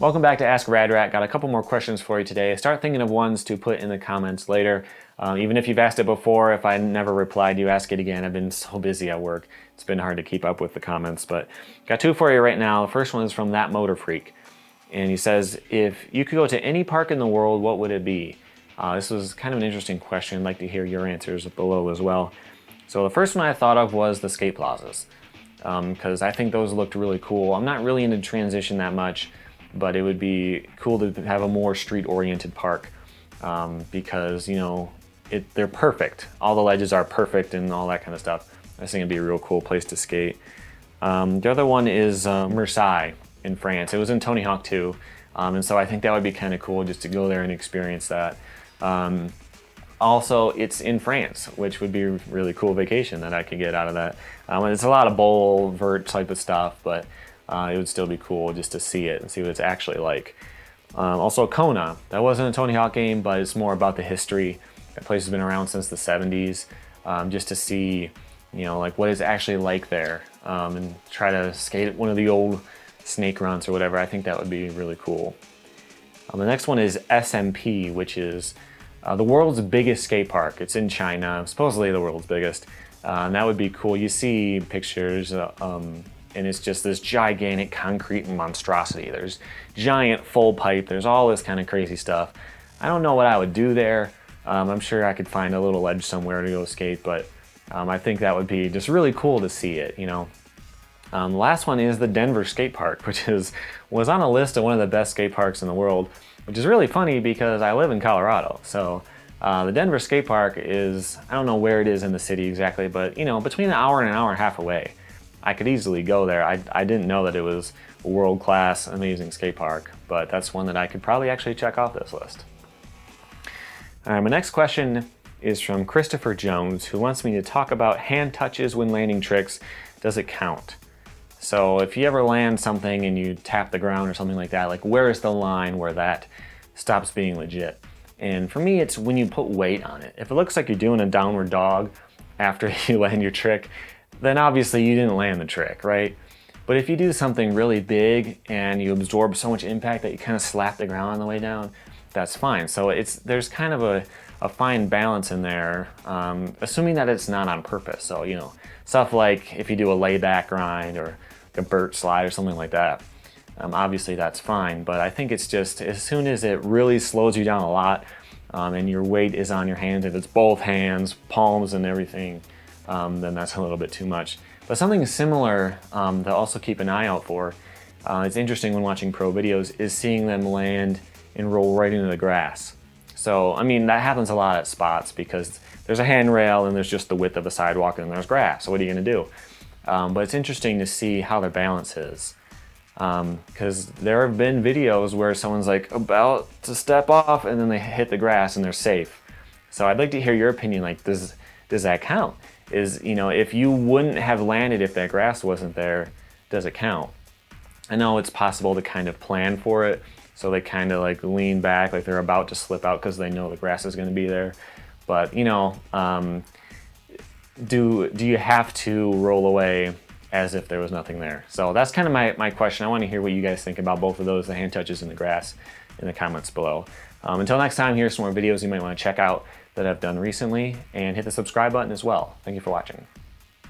Welcome back to Ask Rad Rat. Got a couple more questions for you today. Start thinking of ones to put in the comments later. Even if you've asked it before, if I never replied, you ask it again. I've been so busy at work. It's been hard to keep up with the comments, but got two for you right now. The first one is from That Motor Freak. And he says, if you could go to any park in the world, what would it be? This was kind of an interesting question. I'd like to hear your answers below as well. So the first one I thought of was the skate plazas, because I think those looked really cool. I'm not really into transition that much, but it would be cool to have a more street-oriented park because, you know, they're perfect. All the ledges are perfect and all that kind of stuff. I just think it'd be a real cool place to skate. The other one is Marseille in France. It was in Tony Hawk 2, and so I think that would be kind of cool just to go there and experience that. Also, it's in France, which would be a really cool vacation that I could get out of that. It's a lot of bowl, vert type of stuff, but it would still be cool just to see it and see what it's actually like. Also Kona, that wasn't a Tony Hawk game, but it's more about the history. That place has been around since the 70s, just to see, you know, like what it's actually like there, and try to skate one of the old snake runs or whatever. I think that would be really cool. The next one is SMP, which is the world's biggest skate park. It's in China, supposedly the world's biggest, and that would be cool. You see pictures, and it's just this gigantic concrete monstrosity. There's giant full pipe, there's all this kind of crazy stuff. I don't know what I would do there. I'm sure I could find a little ledge somewhere to go skate, but I think that would be just really cool to see it, you know. The last one is the Denver skate park, which was on a list of one of the best skate parks in the world, which is really funny because I live in Colorado. So the Denver skate park is, I don't know where it is in the city exactly, but you know, between an hour and a half away. I could easily go there. I didn't know that it was a world-class, amazing skate park, but that's one that I could probably actually check off this list. All right, my next question is from Christopher Jones, who wants me to talk about hand touches when landing tricks. Does it count? So if you ever land something and you tap the ground or something like that, like where is the line where that stops being legit? And for me, it's when you put weight on it. If it looks like you're doing a downward dog after you land your trick, then obviously you didn't land the trick, right? But if you do something really big and you absorb so much impact that you kind of slap the ground on the way down, that's fine. So there's kind of a fine balance in there, assuming that it's not on purpose. So, you know, stuff like if you do a layback grind or a Burt slide or something like that, obviously that's fine. But I think it's just as soon as it really slows you down a lot and your weight is on your hands, if it's both hands, palms and everything, then that's a little bit too much. But something similar to also keep an eye out for, it's interesting when watching pro videos, is seeing them land and roll right into the grass. So, I mean, that happens a lot at spots because there's a handrail and there's just the width of a sidewalk and there's grass. So what are you gonna do? But it's interesting to see how their balance is. Because there have been videos where someone's like about to step off and then they hit the grass and they're safe. So I'd like to hear your opinion, like does that count? Is, you know, if you wouldn't have landed if that grass wasn't there, does it count? I know it's possible to kind of plan for it, so they kind of like lean back like they're about to slip out because they know the grass is going to be there. But, you know, do you have to roll away as if there was nothing there? So that's kind of my question. I want to hear what you guys think about both of those, the hand touches and the grass, in the comments below. Until next time, here's some more videos you might want to check out that I've done recently, and hit the subscribe button as well. Thank you for watching.